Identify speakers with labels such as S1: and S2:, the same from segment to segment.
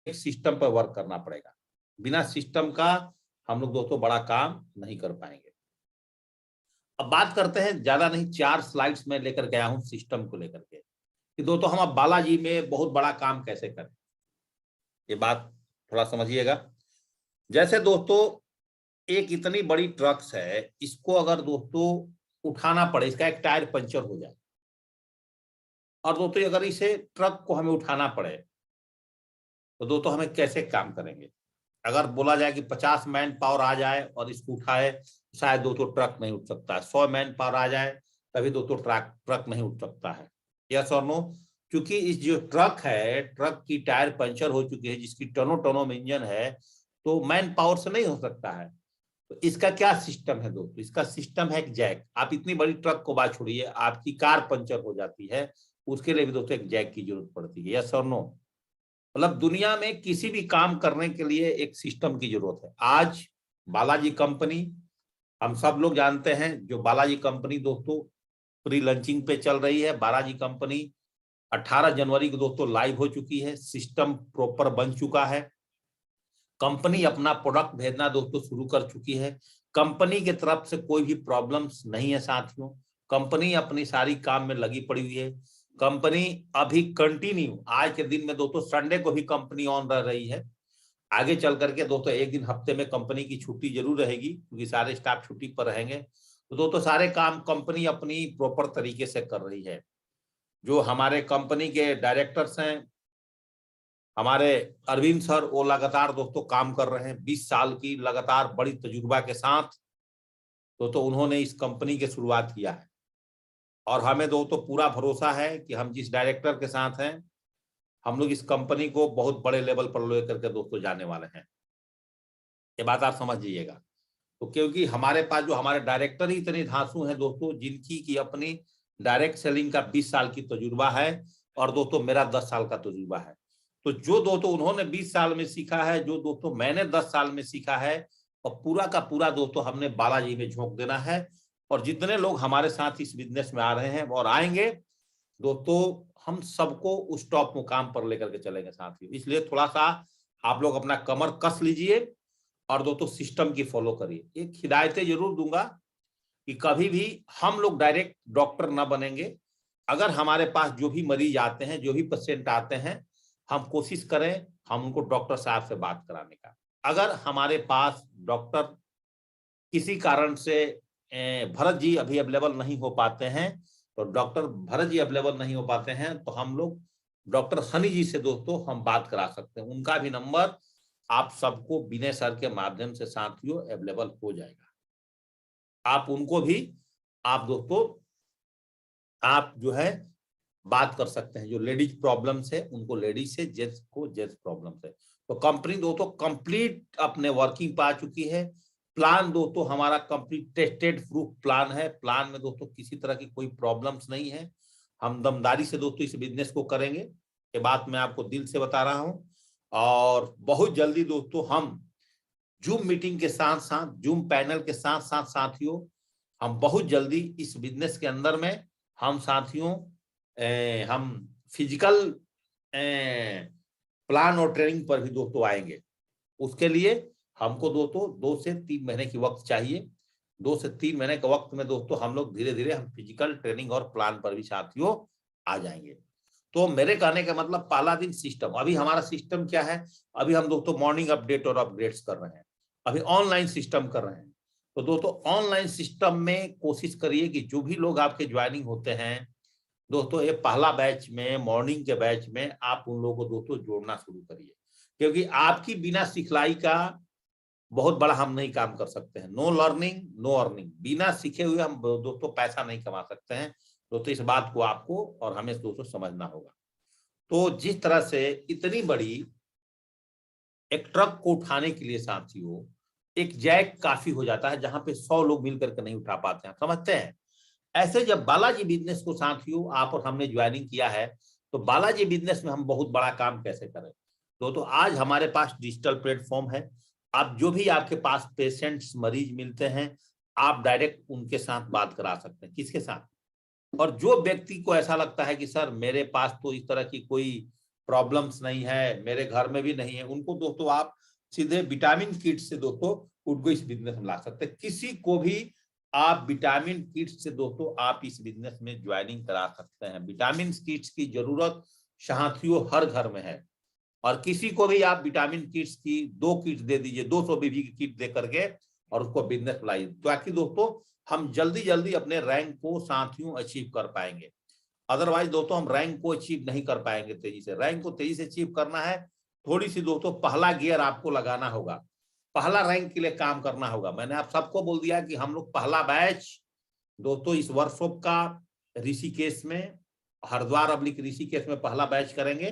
S1: एक सिस्टम पर वर्क करना पड़ेगा। बिना सिस्टम का हम लोग दोस्तों बड़ा काम नहीं कर पाएंगे। अब बात करते हैं, ज्यादा नहीं 4 स्लाइड्स में लेकर गया हूं सिस्टम को लेकर के कि दोस्तों हम अब बालाजी में बहुत बड़ा काम कैसे करें। ये बात थोड़ा समझिएगा। जैसे दोस्तों एक इतनी बड़ी ट्रक्स है, इसको अगर दोस्तों उठाना पड़े, इसका एक टायर पंचर हो जाए, और दोस्तों अगर इसे ट्रक को हमें उठाना पड़े तो दोस्तों हमें कैसे काम करेंगे। अगर बोला जाए कि 50 मैन पावर आ जाए और इसको उठाए, शायद दोस्तों ट्रक नहीं उठ सकता है। 100 मैन पावर आ जाए तभी दोस्तों ट्रक नहीं उठ सकता है। यस और नो? क्योंकि इस जो ट्रक है, ट्रक की टायर पंचर हो चुकी है, जिसकी टनों टनों में इंजन है, तो मैन पावर से नहीं हो सकता है। तो इसका क्या सिस्टम है दोस्तों? इसका सिस्टम है एक जैक। आप इतनी बड़ी ट्रक को बात छोड़िए, आपकी कार पंचर हो जाती है, उसके लिए भी दोस्तों एक जैक की जरूरत पड़ती है। यस और नो? मतलब दुनिया में किसी भी काम करने के लिए एक सिस्टम की जरूरत है। आज बालाजी कंपनी, हम सब लोग जानते हैं, जो बालाजी कंपनी दोस्तों प्री लॉन्चिंग पे चल रही है। बालाजी कंपनी 18 जनवरी को दोस्तों लाइव हो चुकी है, सिस्टम प्रॉपर बन चुका है। कंपनी अपना प्रोडक्ट भेजना दोस्तों शुरू कर चुकी है। कंपनी की तरफ से कोई भी प्रॉब्लम्स नहीं है साथियों। कंपनी अपनी सारी काम में लगी पड़ी हुई है। कंपनी अभी कंटिन्यू, आज के दिन में दोस्तों संडे को भी कंपनी ऑन रह रही है। आगे चल करके दोस्तों एक दिन हफ्ते में कंपनी की छुट्टी जरूर रहेगी, क्योंकि सारे स्टाफ छुट्टी पर रहेंगे। तो दोस्तों सारे काम कंपनी अपनी प्रॉपर तरीके से कर रही है। जो हमारे कंपनी के डायरेक्टर्स हैं, हमारे अरविंद सर, वो लगातार दोस्तों काम कर रहे हैं। 20 साल की लगातार बड़ी तजुर्बा के साथ दोस्तों उन्होंने इस कंपनी की शुरुआत किया है। और हमें दोस्तों पूरा भरोसा है कि हम जिस डायरेक्टर के साथ हैं, हम लोग इस कंपनी को बहुत बड़े लेवल पर लेकर के दोस्तों जाने वाले हैं। ये बात आप समझ लीजिएगा। तो क्योंकि हमारे पास जो हमारे डायरेक्टर ही इतने धांसू हैं दोस्तों, जिनकी की अपनी डायरेक्ट सेलिंग का 20 साल की तजुर्बा है, और दोस्तों मेरा 10 साल का तजुर्बा है। तो जो दोस्तों उन्होंने 20 साल में सीखा है, जो दोस्तों मैंने 10 साल में सीखा है, और पूरा का पूरा दोस्तों हमने बालाजी में झोंक देना है। और जितने लोग हमारे साथ इस बिजनेस में आ रहे हैं और आएंगे दोस्तों, हम सबको उस टॉप मुकाम पर लेकर के चलेंगे साथियों। इसलिए थोड़ा सा आप लोग अपना कमर कस लीजिए और दोस्तों सिस्टम की फॉलो करिए। एक हिदायतें जरूर दूंगा कि कभी भी हम लोग डायरेक्ट डॉक्टर ना बनेंगे। अगर हमारे पास जो भी मरीज आते हैं, जो भी पेशेंट आते हैं, हम कोशिश करें हम उनको डॉक्टर साहब से बात कराने का। अगर हमारे पास डॉक्टर किसी कारण से भरत जी अभी अवेलेबल नहीं हो पाते हैं, तो डॉक्टर भरत जी अवेलेबल नहीं हो पाते हैं, तो हम लोग डॉक्टर हनी जी से दोस्तों हम बात करा सकते हैं। उनका भी नंबर आप सबको विनय सर के माध्यम से साथियों अवेलेबल हो जाएगा। आप उनको भी आप दोस्तों आप जो है बात कर सकते हैं। जो लेडीज प्रॉब्लम है उनको लेडीज से, जेंट्स को जेंट्स प्रॉब्लम है। तो कंपनी दोस्तों कंप्लीट अपने वर्किंग पा चुकी है। प्लान दोस्तों हमारा कंप्लीट टेस्टेड प्रूफ प्लान है। प्लान में दोस्तों किसी तरह की कोई प्रॉब्लम्स नहीं है। हम दमदारी से दोस्तों इस बिजनेस को करेंगे, ये बात मैं आपको दिल से बता रहा हूं। और बहुत जल्दी दोस्तों हम जूम मीटिंग के साथ साथ, जूम पैनल के साथ साथ साथियों, हम बहुत जल्दी इस बिजनेस के अंदर में हम साथियों हम फिजिकल प्लान और ट्रेनिंग पर भी दोस्तों आएंगे। उसके लिए हमको दोस्तों 2 से 3 महीने की वक्त चाहिए। 2 से 3 महीने के वक्त में दोस्तों हम लोग धीरे धीरे हम फिजिकल ट्रेनिंग और प्लान पर भी साथियों आ जाएंगे। तो मेरे कहने का मतलब पहला दिन सिस्टम। अभी हमारा सिस्टम क्या है? अभी हम दोस्तों मॉर्निंग अपडेट और अपग्रेड्स कर रहे हैं, अभी ऑनलाइन सिस्टम कर रहे हैं। तो दोस्तों ऑनलाइन सिस्टम में कोशिश करिए कि जो भी लोग आपके ज्वाइनिंग होते हैं दोस्तों, ये पहला बैच में, मॉर्निंग के बैच में आप उन लोगों को दोस्तों जोड़ना शुरू करिए। क्योंकि आपकी बिना सिखलाई का बहुत बड़ा हम नहीं काम कर सकते हैं। No learning no earning. बिना सीखे हुए हम दोस्तों पैसा नहीं कमा सकते हैं। दोस्तों इस बात को आपको और हमें दोस्तों समझना होगा। तो जिस तरह से इतनी बड़ी एक ट्रक को उठाने के लिए साथियों एक जैक काफी हो जाता है, जहां पे 100 लोग मिलकर के नहीं उठा पाते हैं, समझते हैं। ऐसे जब बालाजी बिजनेस को साथियों आप और हमने ज्वाइनिंग किया है, तो बालाजी बिजनेस में हम बहुत बड़ा काम कैसे करें। तो आज हमारे पास डिजिटल प्लेटफॉर्म है। आप जो भी आपके पास पेशेंट्स मरीज मिलते हैं, आप डायरेक्ट उनके साथ बात करा सकते हैं। किसके साथ? और जो व्यक्ति को ऐसा लगता है कि सर मेरे पास तो इस तरह की कोई प्रॉब्लम्स नहीं है, मेरे घर में भी नहीं है, उनको दोस्तों आप सीधे विटामिन किट से दोस्तों उनको इस बिजनेस में ला सकते हैं। किसी को भी आप विटामिन किट्स से दोस्तों आप इस बिजनेस में ज्वाइनिंग करा सकते हैं। विटामिन किट्स की जरूरत साथियों हर घर में है, और किसी को भी आप विटामिन किट्स की 2 किट दे दीजिए, 200 बीबी की किट दे करके, और उसको बिजनेस लाइए, ताकि दोस्तों हम जल्दी जल्दी अपने रैंक को साथियों अचीव कर पाएंगे। अदरवाइज दोस्तों हम रैंक को अचीव नहीं कर पाएंगे तेजी से। रैंक को तेजी से अचीव करना है, थोड़ी सी दोस्तों पहला गियर आपको लगाना होगा, पहला रैंक के लिए काम करना होगा। मैंने आप सबको बोल दिया कि हम लोग पहला बैच दोस्तों इस वर्कशॉप का ऋषिकेश में, हरिद्वार अब्लिक ऋषिकेश में पहला बैच करेंगे।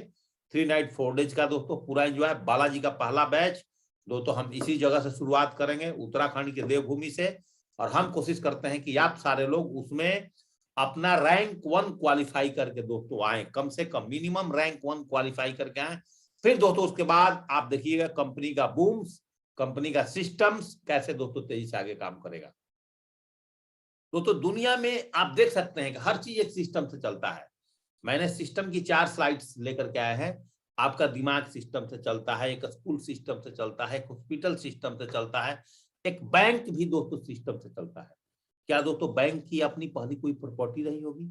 S1: 3 नाइट 4 डेज का दोस्तों पूरा एंजॉय। बालाजी का पहला बैच दोस्तों हम इसी जगह से शुरुआत करेंगे, उत्तराखंड के देवभूमि से, और हम कोशिश करते हैं कि आप सारे लोग उसमें अपना रैंक 1 क्वालिफाई करके दोस्तों आए, कम से कम मिनिमम रैंक 1 क्वालिफाई करके आए। फिर दोस्तों उसके बाद आप देखिएगा कंपनी का बूम्स, कंपनी का सिस्टम्स कैसे दोस्तों तेजी से आगे काम करेगा। दोस्तों दुनिया में आप देख सकते हैं कि हर चीज एक सिस्टम से चलता है। मैंने सिस्टम की 4 स्लाइड्स लेकर के आए हैं। आपका दिमाग सिस्टम से चलता है, एक स्कूल सिस्टम से चलता है, एक हॉस्पिटल सिस्टम से चलता है, एक बैंक भी दोस्तों सिस्टम से चलता है। क्या दोस्तों बैंक की अपनी पहली कोई प्रॉपर्टी रही होगी?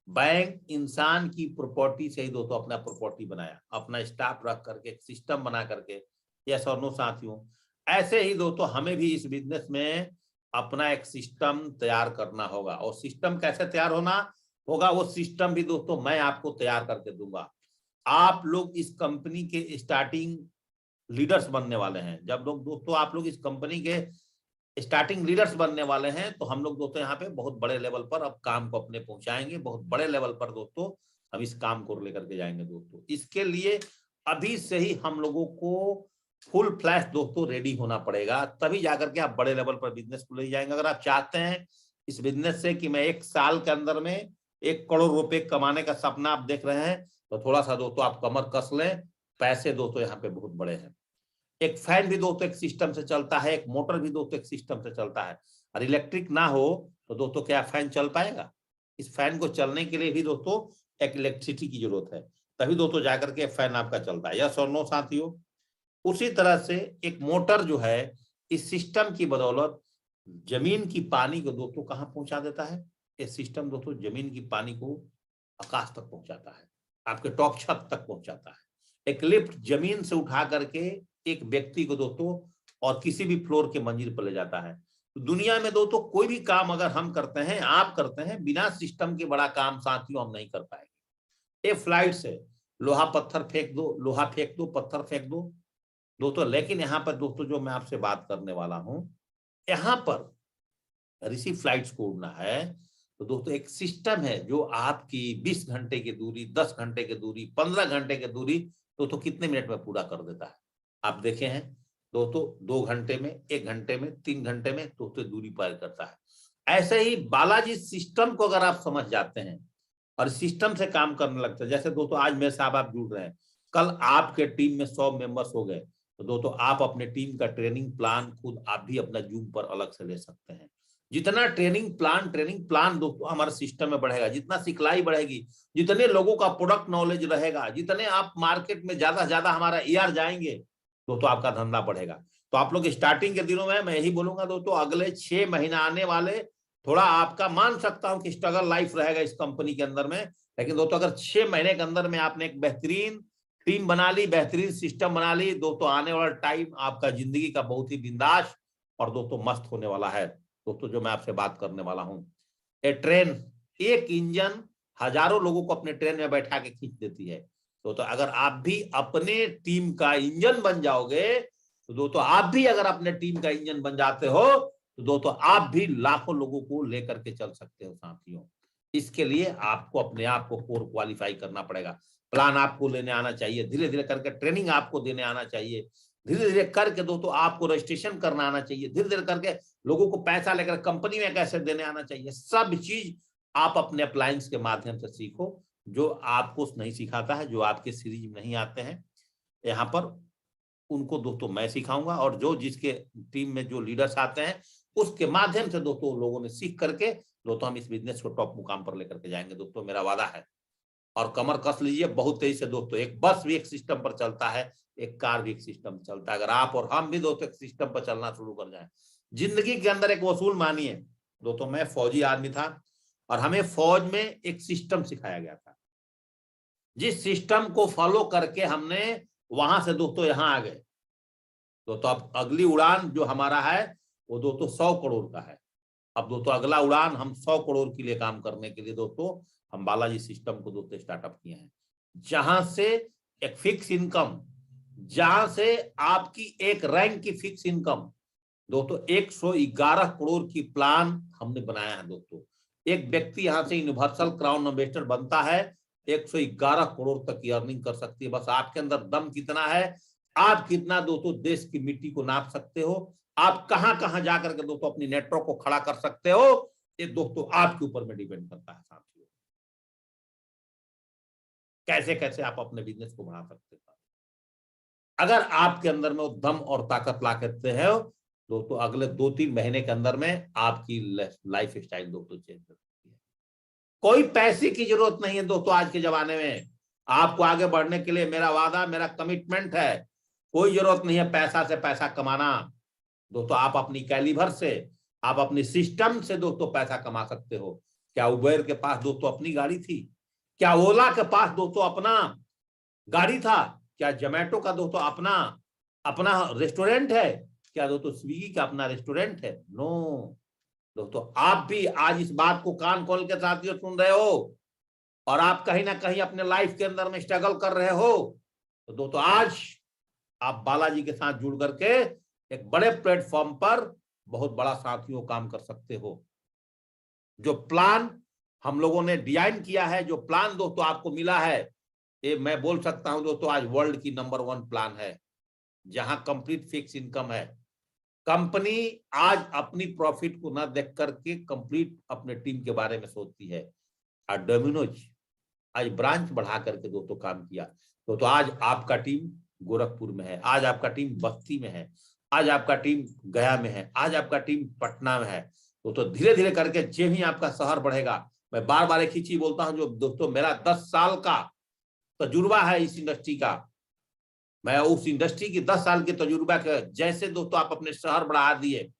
S1: बैंक इंसान की प्रॉपर्टी से ही दोस्तों अपना प्रॉपर्टी बनाया, अपना स्टाफ रख करके, एक सिस्टम बना करके। यस और नो साथियों, ऐसे ही दोस्तों हमें भी इस बिजनेस में अपना एक सिस्टम तैयार करना होगा। और सिस्टम कैसे तैयार होना होगा, वो सिस्टम भी दोस्तों मैं आपको तैयार करके दूंगा। आप लोग इस कंपनी के स्टार्टिंग लीडर्स बनने वाले हैं। जब लोग दोस्तों आप लोग इस कंपनी के स्टार्टिंग लीडर्स बनने वाले हैं, तो हम लोग दोस्तों यहाँ पे बहुत बड़े लेवल पर अब काम को अपने पहुंचाएंगे, बहुत बड़े लेवल पर दोस्तों हम इस काम को लेकर के जाएंगे। दोस्तों इसके लिए अभी से ही हम लोगों को फुल फ्लैश दोस्तों रेडी होना पड़ेगा, तभी जाकर के आप बड़े लेवल पर बिजनेस को ले जाएंगे। अगर आप चाहते हैं इस बिजनेस से कि मैं 1 साल के अंदर में 1 करोड़ रुपए कमाने का सपना आप देख रहे हैं, तो थोड़ा सा दोस्तों आप कमर कस लें। पैसे दोस्तों यहाँ पे बहुत बड़े हैं। एक फैन भी दोस्तों एक सिस्टम से चलता है, एक मोटर भी दोस्तों एक सिस्टम से चलता है। और इलेक्ट्रिक ना हो तो दोस्तों क्या फैन चल पाएगा? इस फैन को चलने के लिए भी दोस्तों एक इलेक्ट्रिसिटी की जरूरत है, तभी दोस्तों जाकर के फैन आपका चलता है। यस और नो साथियों? उसी तरह से एक मोटर जो है इस सिस्टम की बदौलत जमीन की पानी को दोस्तों कहां पहुंचा देता है? ये सिस्टम दोस्तों जमीन की पानी को आकाश तक पहुंचाता है, आपके टॉप छत तक पहुंचाता है। एक लिफ्ट जमीन से उठा करके एक व्यक्ति को दोस्तों और किसी भी फ्लोर के मंजिल पर ले जाता है। तो दुनिया में दोस्तों कोई भी काम अगर हम करते हैं, आप करते हैं, बिना सिस्टम के बड़ा काम साथियों हम नहीं कर पाएंगे। ये फ्लाइट से लोहा पत्थर फेंक दो, लोहा फेंक दो, पत्थर फेंक दो दोस्तों। लेकिन यहाँ पर दोस्तों जो मैं आपसे बात करने वाला हूं, यहाँ पर ऋषि फ्लाइट्स को उड़ना है तो दोस्तों एक सिस्टम है जो आपकी 20 घंटे की दूरी, 10 घंटे की दूरी, 15 घंटे की दूरी दोस्तों कितने मिनट में पूरा कर देता है? आप देखे हैं दोस्तों 2 घंटे में, 1 घंटे में, 3 घंटे में दोस्तों दूरी पार करता है। ऐसे ही बालाजी सिस्टम को अगर आप समझ जाते हैं और सिस्टम से काम करने लगते हैं, जैसे दोस्तों आज मेरे साहब आप जुड़ रहे हैं, कल आपके टीम में 100 मेंबर्स हो गए, तो दोस्तों आप अपने टीम का ट्रेनिंग प्लान खुद आप भी अपना जूम पर अलग से ले सकते हैं। जितना ट्रेनिंग प्लान दोस्तों हमारे सिस्टम में बढ़ेगा, जितना सिखलाई बढ़ेगी, जितने लोगों का प्रोडक्ट नॉलेज रहेगा, जितने आप मार्केट में ज्यादा से ज्यादा हमारा ईआर जाएंगे दोस्तों आपका धंधा बढ़ेगा। तो आप लोग स्टार्टिंग के दिनों में मैं यही बोलूंगा दोस्तों, अगले 6 महीना आने वाले थोड़ा आपका मान सकता हूं कि स्ट्रगल लाइफ रहेगा इस कंपनी के अंदर में, लेकिन दोस्तों अगर 6 महीने के अंदर में आपने एक बेहतरीन टीम बना ली, बेहतरीन सिस्टम बना ली दोस्तों, आने वाला टाइम आपका जिंदगी का बहुत ही बिंदास और दोस्तों मस्त होने वाला है। दोस्तों जो मैं आपसे बात करने वाला हूं, ए ट्रेन, एक इंजन हजारों लोगों को अपने ट्रेन में बैठा के खींच देती है। तो अगर आप भी अपने टीम का इंजन बन जाओगे, तो दोस्तों आप भी अगर अपने टीम का इंजन बन जाते हो, तो दोस्तों आप भी लाखों लोगों को लेकर के चल सकते हो साथियों। इसके लिए आपको अपने आप को कोर क्वालिफाई करना पड़ेगा। प्लान आपको लेने आना चाहिए, धीरे धीरे करके ट्रेनिंग आपको देने आना चाहिए, धीरे धीरे करके दोस्तों आपको रजिस्ट्रेशन करना आना चाहिए, धीरे धीरे करके लोगों को पैसा लेकर कंपनी में कैसे देने आना चाहिए। सब चीज आप अपने अप्लायंस के माध्यम से सीखो, जो आपको नहीं सिखाता है, जो आपके सीरीज में नहीं आते हैं, यहाँ पर उनको दोस्तों मैं सिखाऊंगा। और जो जिसके टीम में जो लीडर्स आते हैं उसके माध्यम से दोस्तों लोगों ने सीख करके दोस्तों हम इस बिजनेस को टॉप मुकाम पर लेकर के जाएंगे। दोस्तों मेरा वादा है और कमर कस लीजिए बहुत तेजी से दोस्तों। एक बस भी एक सिस्टम पर चलता है, एक कार भी एक सिस्टम चलता है। अगर आप और हम भी दोस्तों एक सिस्टम पर चलना शुरू कर जाए जिंदगी के अंदर, एक वसूल मानिए दोस्तों, मैं फौजी आदमी था और हमें फौज में एक सिस्टम सिखाया गया था, जिस सिस्टम को फॉलो करके हमने वहां से दोस्तों यहाँ आ गए। दोस्तों अब अगली उड़ान जो हमारा है वो दोस्तों 100 करोड़ का है। अब दोस्तों अगला उड़ान हम 100 करोड़ के लिए काम करने के लिए दोस्तों हम बालाजी सिस्टम को दोस्तों स्टार्टअप किए हैं, जहां से एक फिक्स इनकम, जहां से आपकी एक रैंक की फिक्स इनकम दोस्तों 111 करोड़ की प्लान हमने बनाया है दोस्तों। एक व्यक्ति यहां से यूनिवर्सल क्राउन इन्वेस्टर बनता है, 111 करोड़ तक की अर्निंग कर सकती है। बस आपके अंदर दम कितना है, आप कितना दोस्तों देश की मिट्टी को नाप सकते हो, आप कहां कहां जाकर के दोस्तों अपनी नेटवर्क को खड़ा कर सकते हो, ये दोस्तों आपके ऊपर में डिपेंड करता है साथियों। कैसे कैसे आप अपने बिजनेस को बढ़ा सकते हो। अगर आपके अंदर में वो दम और ताकत ला करते हैं दोस्तों, अगले 2-3 महीने के अंदर में आपकी लाइफ स्टाइल दोस्तों चेंज हो सकती है। कोई पैसे की जरूरत नहीं है दोस्तों आज के जमाने में। आपको आगे बढ़ने के लिए मेरा वादा, मेरा कमिटमेंट है, कोई जरूरत नहीं है पैसा से पैसा कमाना दोस्तों। आप अपनी कैलिबर से, आप अपनी सिस्टम से दोस्तों पैसा कमा सकते हो। क्या उबेर के पास दोस्तों अपनी गाड़ी थी? क्या ओला के पास दोस्तों अपना गाड़ी था? क्या जोमेटो का दोस्तों अपना अपना रेस्टोरेंट है? क्या दोस्तों स्विगी का अपना रेस्टोरेंट है? नो दोस्तों, आप भी आज इस बात को कान खोल के साथियों सुन रहे हो और आप कहीं ना कहीं अपने लाइफ के अंदर में स्ट्रगल कर रहे हो, तो दोस्तों आज आप बालाजी के साथ जुड़ करके एक बड़े प्लेटफॉर्म पर बहुत बड़ा साथियों काम कर सकते हो। जो प्लान हम लोगों ने डिजाइन किया है, जो प्लान दोस्तों आपको मिला है, ये मैं बोल सकता हूं दोस्तों आज वर्ल्ड की नंबर 1 प्लान है, जहां कंप्लीट फिक्स इनकम है। कंपनी आज अपनी प्रॉफिट को ना देख करके कंप्लीट अपने टीम के बारे में सोचती है। और डोमिनोज आज ब्रांच बढ़ा करके दोस्तों काम किया। तो आज आपका टीम गोरखपुर में है, आज आपका टीम बस्ती में है, आज आपका टीम गया में है, आज आपका टीम पटना में है। तो धीरे धीरे करके जो भी आपका शहर बढ़ेगा, मैं बार बार एक ही चीज बोलता हूं, जो दोस्तों मेरा 10 साल का तजुर्बा है इस इंडस्ट्री का, मैं उस इंडस्ट्री की 10 साल के तजुर्बा के जैसे दोस्तों आप अपने शहर बढ़ा दिए,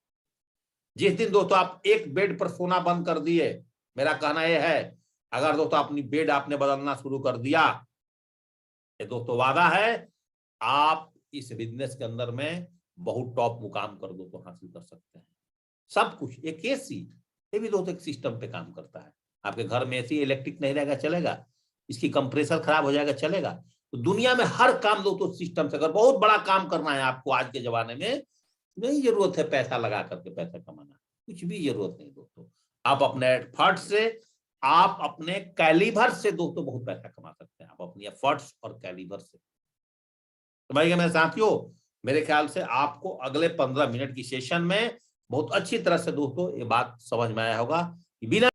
S1: जिस दिन दोस्तों आप एक बेड पर सोना बंद कर दिए, मेरा कहना यह है अगर दोस्तों अपनी बेड आपने बदलना शुरू कर दिया, ये दोस्तों वादा है आप इस बिजनेस के अंदर में बहुत टॉप मुकाम कर दोस्तों हासिल कर सकते हैं। सब कुछ एक एसी, ये भी दोस्तों एक सिस्टम पे काम करता है। आपके घर में एसी इलेक्ट्रिक नहीं रहेगा चलेगा, इसकी कंप्रेसर खराब हो जाएगा चलेगा। तो दुनिया में हर काम दोस्तों सिस्टम से। अगर बहुत बड़ा काम करना है आपको आज के जमाने में, नहीं जरूरत है पैसा लगा करके पैसा कमाना, कुछ भी जरूरत नहीं दोस्तों। आप अपने एफर्ट से, आप अपने कैलिबर से दोस्तों बहुत पैसा कमा सकते हैं, आप अपनी एफर्ट्स और कैलिबर से। तो भाई मेरे साथियों, मेरे ख्याल से आपको अगले 15 मिनट की सेशन में बहुत अच्छी तरह से दोस्तों ये बात समझ में आया होगा कि बिना